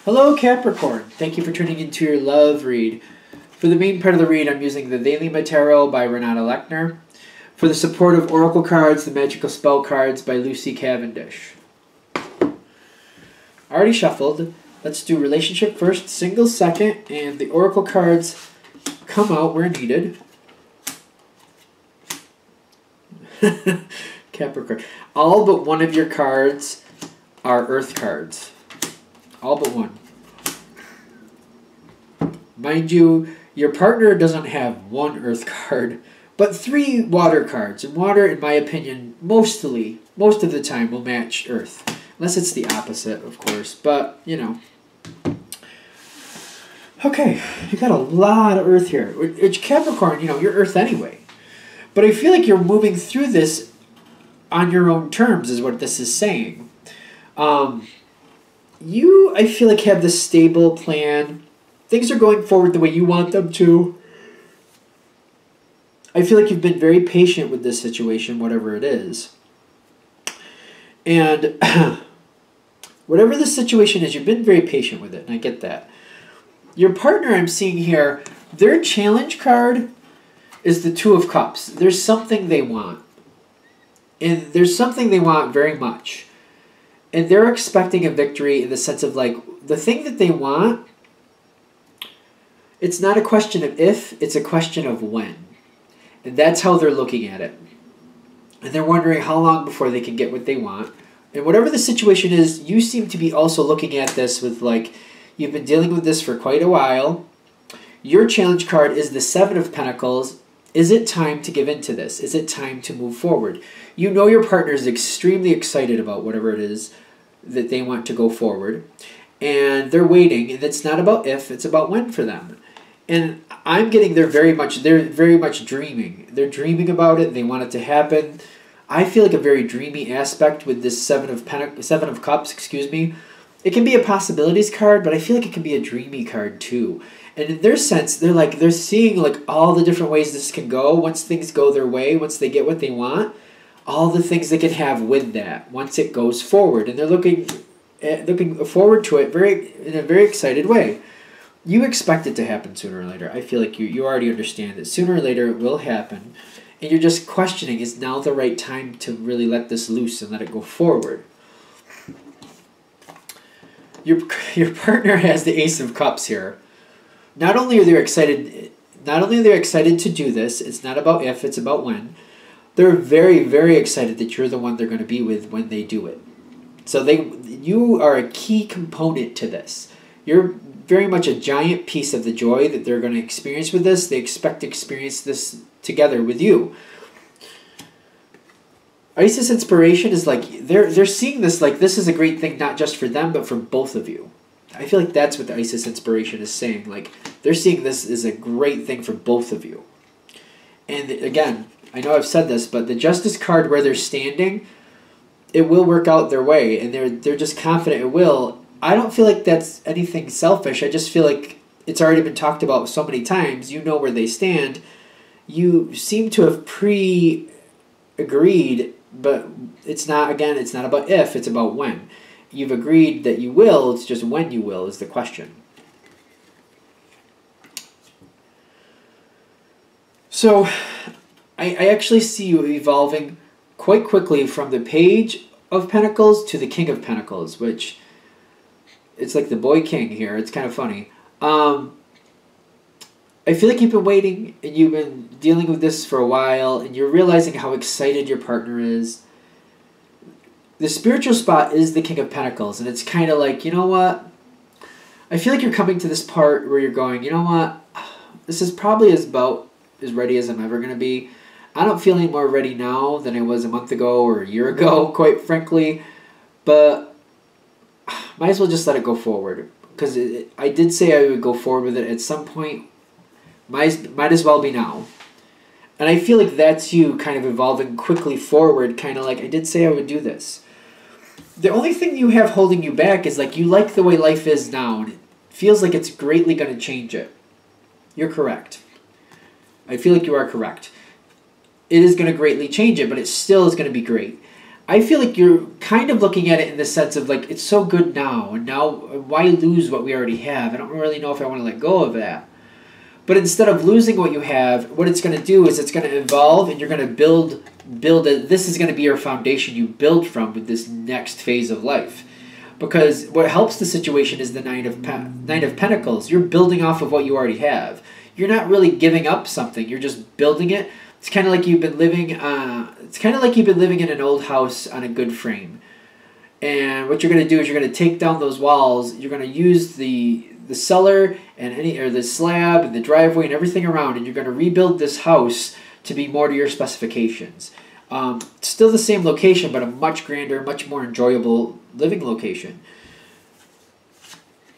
Hello Capricorn, thank you for tuning into your love read. For the main part of the read, I'm using the Daily Tarot by Renata Lechner. For the supportive oracle cards, the magical spell cards by Lucy Cavendish. I already shuffled. Let's do relationship first, single second, and the oracle cards come out where needed. Capricorn. All but one of your cards are earth cards. All but one. Mind you, your partner doesn't have one earth card, but 3 water cards. And water, in my opinion, most of the time will match earth. Unless it's the opposite, of course. But, you know. Okay, you got a lot of earth here. Which Capricorn, you know, you're earth anyway. But I feel like you're moving through this on your own terms is what this is saying. You, I feel like, have this stable plan. Things are going forward the way you want them to. I feel like you've been very patient with this situation, whatever it is. And whatever the situation is, you've been very patient with it, and I get that. Your partner, I'm seeing here, their challenge card is the Two of Cups. There's something they want. And there's something they want very much. And they're expecting a victory in the sense of, like, the thing that they want, it's not a question of if, it's a question of when. And that's how they're looking at it. And they're wondering how long before they can get what they want. And whatever the situation is, you seem to be also looking at this with, like, you've been dealing with this for quite a while. Your challenge card is the Seven of Pentacles. Is it time to give in to this? Is it time to move forward? You know your partner is extremely excited about whatever it is that they want to go forward. And they're waiting. And it's not about if, it's about when for them. And I'm getting they're very much dreaming. They're dreaming about it. They want it to happen. I feel like a very dreamy aspect with this Seven of Cups, excuse me. It can be a possibilities card, but I feel like it can be a dreamy card too. And in their sense, they're seeing like all the different ways this can go once things go their way, once they get what they want, all the things they can have with that once it goes forward. And they're looking forward to it in a very excited way. You expect it to happen sooner or later. I feel like you already understand that sooner or later it will happen. And you're just questioning, is now the right time to really let this loose and let it go forward? Your partner has the Ace of Cups here. Not only are they excited to do this, it's not about if, it's about when. They're very, very excited that you're the one they're going to be with when they do it. So you are a key component to this. You're very much a giant piece of the joy that they're going to experience with this. They expect to experience this together with you. Isis Inspiration is like, they're seeing this like this is a great thing not just for them, but for both of you. I feel like that's what the Isis Inspiration is saying. Like, they're seeing this as a great thing for both of you. And again, I know I've said this, but the Justice card where they're standing, it will work out their way, and they're just confident it will. I don't feel like that's anything selfish. I just feel like it's already been talked about so many times. You know where they stand. You seem to have pre-agreed, but it's not about if, it's about when. You've agreed that you will, it's just when you will is the question. So, I actually see you evolving quite quickly from the Page of Pentacles to the King of Pentacles, which, it's like the boy king here. It's kind of funny. I feel like you've been waiting, and you've been dealing with this for a while, and you're realizing how excited your partner is. The spiritual spot is the King of Pentacles, and it's kind of like, you know what? I feel like you're coming to this part where you're going, you know what? This is probably about as ready as I'm ever going to be. I don't feel any more ready now than I was a month ago or a year ago, quite frankly. But might as well just let it go forward. Because I did say I would go forward with it at some point. Might as well be now. And I feel like that's you kind of evolving quickly forward, kind of like, I did say I would do this. The only thing you have holding you back is like you like the way life is now, and it feels like it's greatly going to change it. You're correct. I feel like you are correct. It is going to greatly change it, but it still is going to be great. I feel like you're kind of looking at it in the sense of like, it's so good now, and now why lose what we already have? I don't really know if I want to let go of that. But instead of losing what you have, what it's going to do is it's going to evolve, and you're going to build it. This is going to be your foundation you build from with this next phase of life. Because what helps the situation is the Knight of Pentacles. You're building off of what you already have. You're not really giving up something. You're just building it. It's kind of like you've been living. It's kind of like you've been living in an old house on a good frame. And what you're going to do is you're going to take down those walls. You're going to use the cellar and the slab and the driveway and everything around, and you're going to rebuild this house to be more to your specifications. Still the same location, but a much grander, much more enjoyable living location.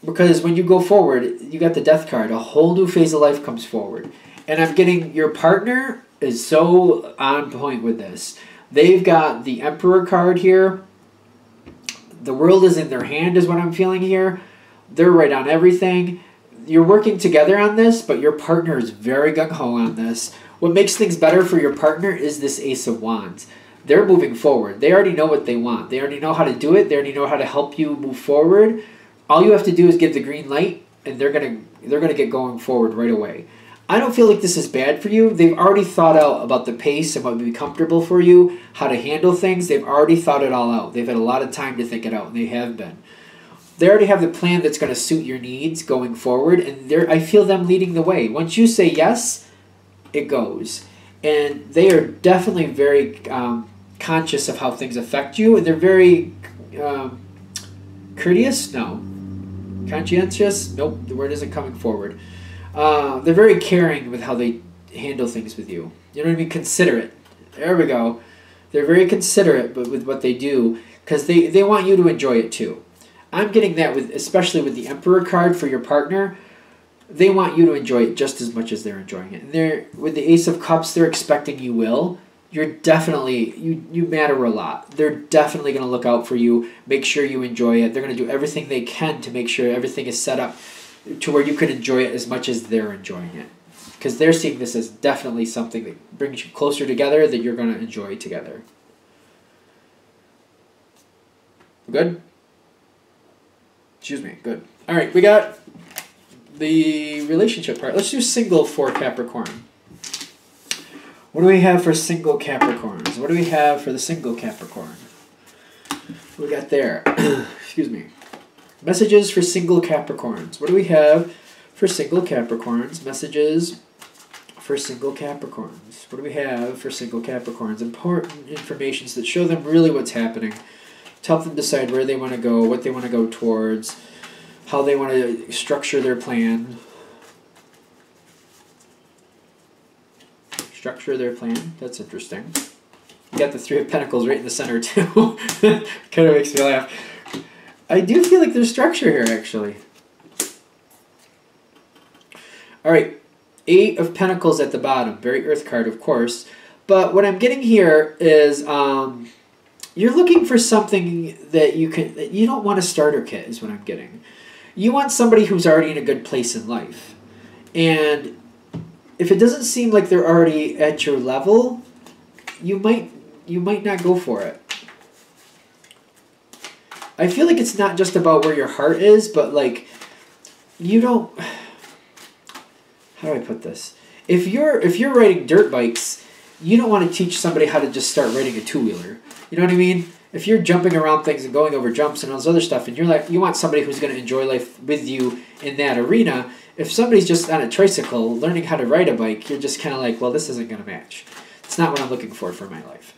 Because when you go forward, you got the Death card. A whole new phase of life comes forward. And I'm getting your partner is so on point with this. They've got the Emperor card here. The world is in their hand is what I'm feeling here. They're right on everything. You're working together on this, but your partner is very gung-ho on this. What makes things better for your partner is this Ace of Wands. They're moving forward. They already know what they want. They already know how to do it. They already know how to help you move forward. All you have to do is give the green light, and they're gonna get going forward right away. I don't feel like this is bad for you. They've already thought out about the pace and what would be comfortable for you, how to handle things. They've already thought it all out. They've had a lot of time to think it out, and they have been. They already have the plan that's going to suit your needs going forward, and I feel them leading the way. Once you say yes, it goes. And they are definitely very conscious of how things affect you, and they're very courteous? No. Conscientious? Nope, the word isn't coming forward. They're very caring with how they handle things with you. You know what I mean? Considerate. There we go. They're very considerate with what they do, because they want you to enjoy it too. I'm getting that especially with the Emperor card for your partner. They want you to enjoy it just as much as they're enjoying it. And with the Ace of Cups, they're expecting you will. You're definitely, you matter a lot. They're definitely going to look out for you, make sure you enjoy it. They're going to do everything they can to make sure everything is set up to where you can enjoy it as much as they're enjoying it. Because they're seeing this as definitely something that brings you closer together, that you're going to enjoy together. Good? Excuse me. Good. All right, we got the relationship part. Let's do single for Capricorn. What do we have for single Capricorns? What do we have for the single Capricorn? What we got there? Excuse me. Messages for single Capricorns. What do we have for single Capricorns? Messages for single Capricorns. What do we have for single Capricorns? Important information that show them really what's happening. To help them decide where they want to go, what they want to go towards, how they want to structure their plan. Structure their plan. That's interesting. You got the Three of Pentacles right in the center too. Kind of makes me laugh. I do feel like there's structure here, actually. All right. Eight of Pentacles at the bottom. Very Earth card, of course. But what I'm getting here is you're looking for something that you don't want a starter kit, is what I'm getting. You want somebody who's already in a good place in life. And if it doesn't seem like they're already at your level, you might not go for it. I feel like it's not just about where your heart is, but like you don't. How do I put this? If you're riding dirt bikes, you don't want to teach somebody how to just start riding a two-wheeler. You know what I mean? If you're jumping around things and going over jumps and all this other stuff, and you want somebody who's going to enjoy life with you in that arena. If somebody's just on a tricycle learning how to ride a bike, you're just kind of like, well, this isn't going to match. It's not what I'm looking for my life.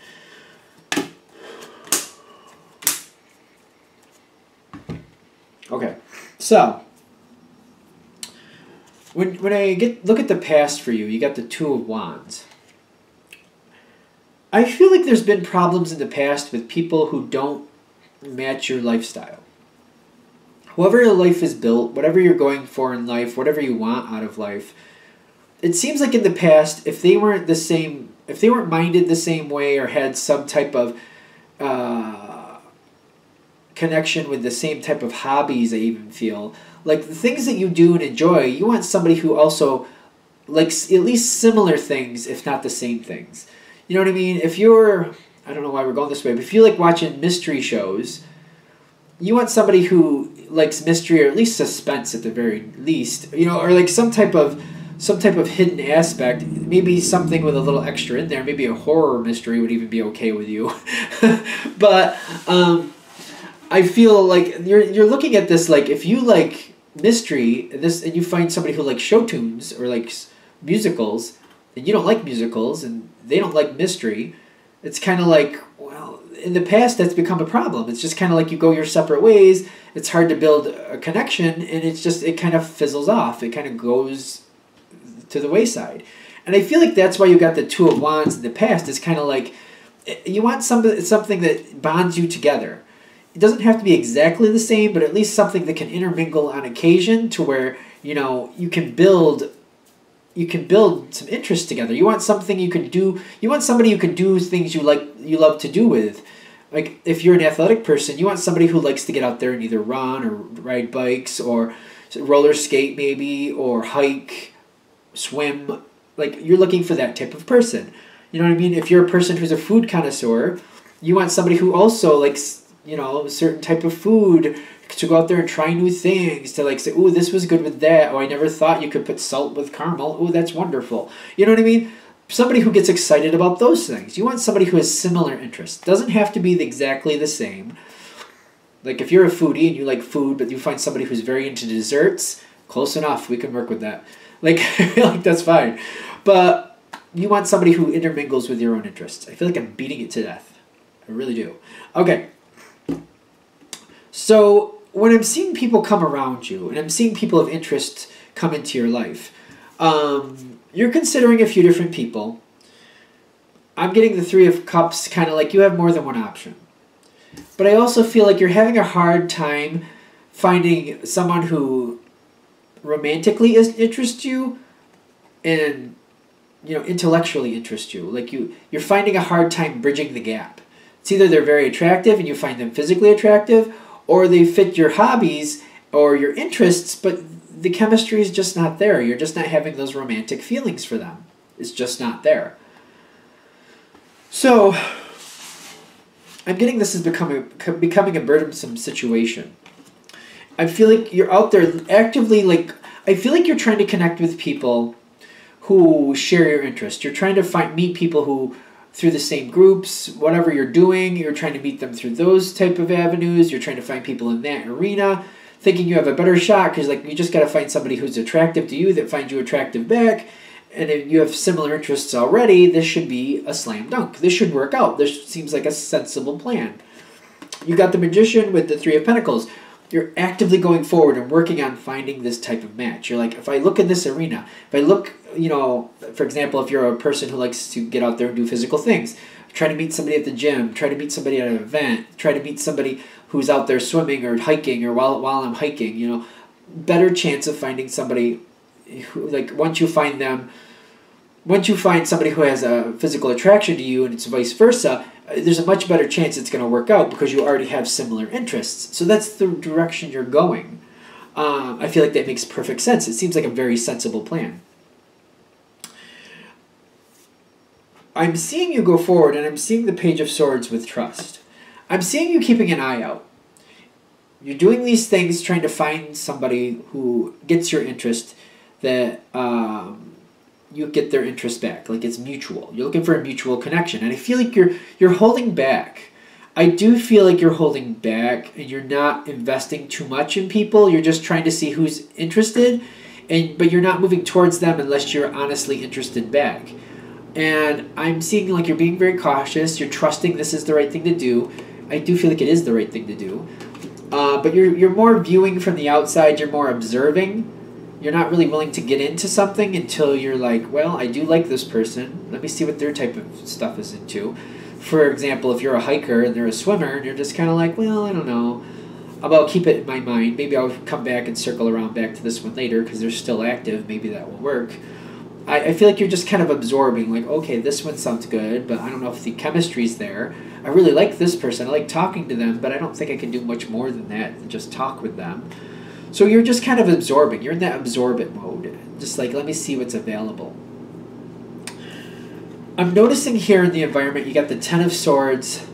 Okay, so when I look at the past for you, you got the Two of Wands. I feel like there's been problems in the past with people who don't match your lifestyle. However your life is built, whatever you're going for in life, whatever you want out of life, it seems like in the past, if they weren't minded the same way or had some type of connection with the same type of hobbies, I even feel, like the things that you do and enjoy, you want somebody who also likes at least similar things, if not the same things. You know what I mean? If you're I don't know why we're going this way, but if you like watching mystery shows, you want somebody who likes mystery or at least suspense at the very least, or like some type of hidden aspect, maybe something with a little extra in there. Maybe a horror mystery would even be okay with you. But I feel like you're looking at this like if you like mystery and you find somebody who likes show tunes or likes musicals, and you don't like musicals and they don't like mystery, it's kind of like, well, in the past that's become a problem. It's just kind of like you go your separate ways. It's hard to build a connection, and it kind of fizzles off. It kind of goes to the wayside. And I feel like that's why you got the Two of Wands in the past. It's kind of like you want something that bonds you together. It doesn't have to be exactly the same, but at least something that can intermingle on occasion to where, you can build some interest together. You want something you can do. You want somebody you can do things you love to do with. Like if you're an athletic person, you want somebody who likes to get out there and either run or ride bikes or roller skate maybe or hike, swim. Like you're looking for that type of person. You know what I mean? If you're a person who's a food connoisseur, you want somebody who also likes, a certain type of food, to go out there and try new things, to like say, "Ooh, this was good with that. Oh, I never thought you could put salt with caramel. Ooh, that's wonderful." You know what I mean? Somebody who gets excited about those things. You want somebody who has similar interests. Doesn't have to be exactly the same. Like if you're a foodie and you like food, but you find somebody who's very into desserts, close enough. We can work with that. Like, I feel like that's fine. But you want somebody who intermingles with your own interests. I feel like I'm beating it to death. I really do. Okay. So when I'm seeing people come around you and I'm seeing people of interest come into your life, you're considering a few different people. I'm getting the Three of Cups, kind of like you have more than one option. But I also feel like you're having a hard time finding someone who romantically interests you and, intellectually interests you. Like you're finding a hard time bridging the gap. It's either they're very attractive and you find them physically attractive, or they fit your hobbies or your interests, but the chemistry is just not there. You're just not having those romantic feelings for them. It's just not there. So I'm getting this is becoming a burdensome situation. I feel like you're out there actively, I feel like you're trying to connect with people who share your interest. You're trying to meet people who, through the same groups, whatever you're doing, you're trying to meet them through those type of avenues. You're trying to find people in that arena, thinking you have a better shot because you just got to find somebody who's attractive to you that finds you attractive back. And if you have similar interests already, this should be a slam dunk. This should work out. This seems like a sensible plan. You got the Magician with the Three of Pentacles. You're actively going forward and working on finding this type of match. You're like, if I look in this arena, if I look, for example, if you're a person who likes to get out there and do physical things, try to meet somebody at the gym, try to meet somebody at an event, try to meet somebody who's out there swimming or hiking or while I'm hiking, better chance of finding somebody who, once you find somebody who has a physical attraction to you and it's vice versa, there's a much better chance it's going to work out because you already have similar interests. So that's the direction you're going. I feel like that makes perfect sense. It seems like a very sensible plan. I'm seeing you go forward, and I'm seeing the Page of Swords with trust. I'm seeing you keeping an eye out. You're doing these things, trying to find somebody who gets your interest, that you get their interest back. Like it's mutual. You're looking for a mutual connection. And I feel like you're holding back. I do feel like you're holding back and you're not investing too much in people. You're just trying to see who's interested, but you're not moving towards them unless you're honestly interested back. And I'm seeing like you're being very cautious. You're trusting this is the right thing to do. I do feel like it is the right thing to do. But you're more viewing from the outside. You're more observing. You're not really willing to get into something until you're like, well, I do like this person. Let me see what their type of stuff is into. For example, if you're a hiker and they're a swimmer, and you're just kind of like, well, I don't know. I'll keep it in my mind. Maybe I'll come back and circle around back to this one later because they're still active. Maybe that will work. I feel like you're just kind of absorbing, like, okay, this one sounds good, but I don't know if the chemistry's there. I really like this person. I like talking to them, but I don't think I can do much more than that than just talk with them. So you're just kind of absorbing. You're in that absorb it mode. Just like, let me see what's available. I'm noticing here in the environment, you got the Ten of Swords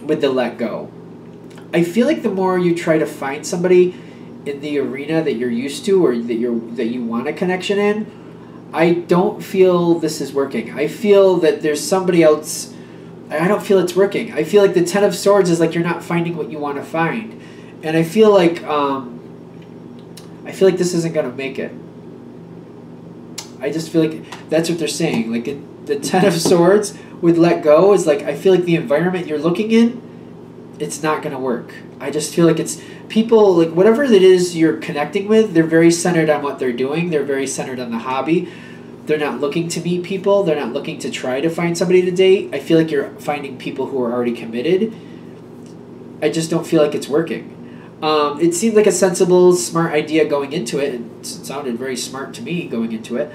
with the let go. I feel like the more you try to find somebody in the arena that you're used to or that you want a connection in, I don't feel this is working. I feel that there's somebody else. I don't feel it's working. I feel like the Ten of Swords is like you're not finding what you want to find, and I feel like this isn't gonna make it. I just feel like that's what they're saying. Like the Ten of Swords with let go is like, I feel like the environment you're looking in, it's not gonna work. I just feel like it's people, like whatever it is you're connecting with, they're very centered on what they're doing. They're very centered on the hobby. They're not looking to meet people. They're not looking to try to find somebody to date. I feel like you're finding people who are already committed. I just don't feel like it's working. It seemed like a sensible, smart idea going into it. It sounded very smart to me going into it.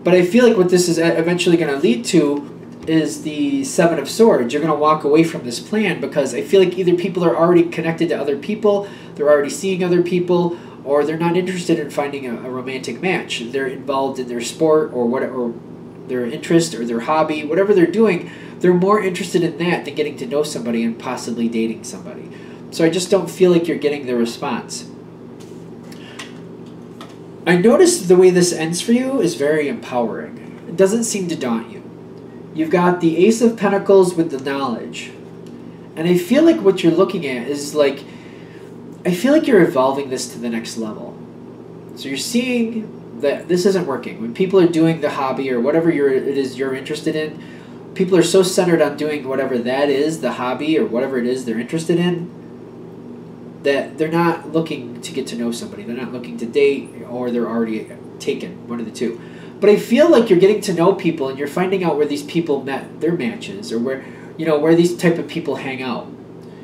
But I feel like what this is eventually going to lead to is the Seven of Swords. You're going to walk away from this plan because I feel like either people are already connected to other people, they're already seeing other people, or they're not interested in finding a romantic match. They're involved in their sport or their interest or their hobby, whatever they're doing. They're more interested in that than getting to know somebody and possibly dating somebody. So I just don't feel like you're getting the response. I noticed the way this ends for you is very empowering. It doesn't seem to daunt you. You've got the Ace of Pentacles with the knowledge. And I feel like what you're looking at is like, I feel like you're evolving this to the next level. So you're seeing that this isn't working. When people are doing the hobby or whatever it is you're interested in, people are so centered on doing whatever that is, the hobby or whatever it is they're interested in, that they're not looking to get to know somebody. They're not looking to date, or they're already taken, one of the two. But I feel like you're getting to know people and you're finding out where these people met their matches, or where these type of people hang out.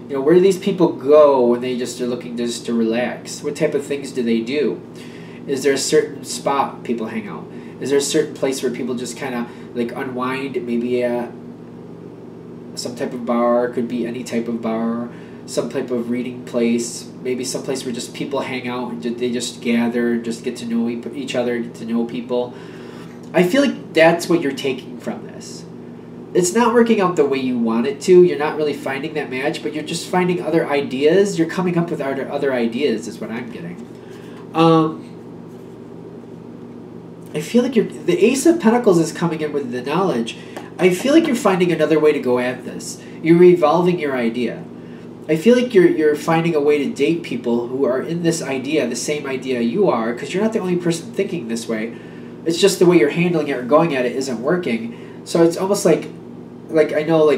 Where do these people go when they just are looking just to relax? What type of things do they do? Is there a certain spot people hang out? Is there a certain place where people just kind of like unwind? Maybe at some type of bar, could be any type of bar, some type of reading place, maybe some place where just people hang out and they just gather, just get to know each other, get to know people. I feel like that's what you're taking from this. It's not working out the way you want it to. You're not really finding that match, but you're just finding other ideas. You're coming up with other ideas is what I'm getting. I feel like the Ace of Pentacles is coming in with the knowledge. I feel like you're finding another way to go at this. You're evolving your idea. I feel like you're finding a way to date people who are in this idea, the same idea you are, because you're not the only person thinking this way. It's just the way you're handling it or going at it isn't working. So it's almost like I know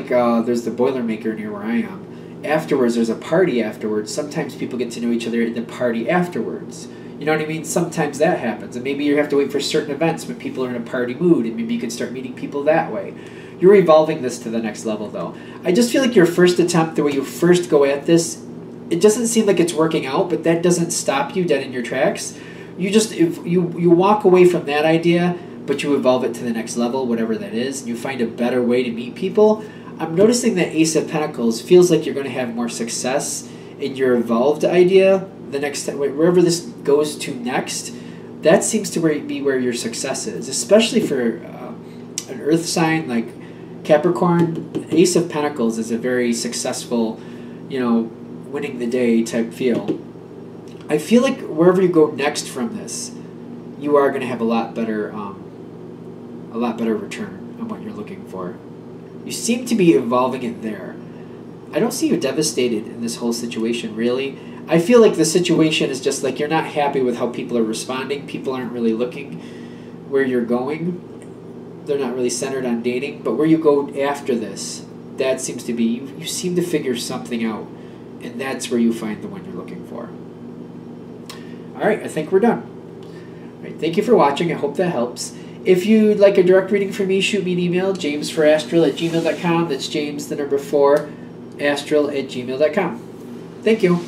there's the Boilermaker near where I am. Afterwards, there's a party afterwards. Sometimes people get to know each other in the party afterwards. You know what I mean? Sometimes that happens. And maybe you have to wait for certain events when people are in a party mood, and maybe you can start meeting people that way. You're evolving this to the next level, though. I just feel like your first attempt, the way you first go at this, it doesn't seem like it's working out, but that doesn't stop you dead in your tracks. You walk away from that idea, but you evolve it to the next level, whatever that is, and you find a better way to meet people. I'm noticing that Ace of Pentacles feels like you're going to have more success in your evolved idea. The next, wherever this goes to next, that seems to be where your success is, especially for an earth sign like Capricorn. Ace of Pentacles is a very successful, winning the day type feel. I feel like wherever you go next from this, you are going to have a lot better return on what you're looking for. You seem to be evolving it there. I don't see you devastated in this whole situation, really. I feel like the situation is just like you're not happy with how people are responding. People aren't really looking where you're going. They're not really centered on dating. But where you go after this, that seems to be, you seem to figure something out. And that's where you find the one you're looking for. All right, I think we're done. All right, thank you for watching. I hope that helps. If you'd like a direct reading from me, shoot me an email, jamesforastral@gmail.com. That's James, the number 4, astral@gmail.com. Thank you.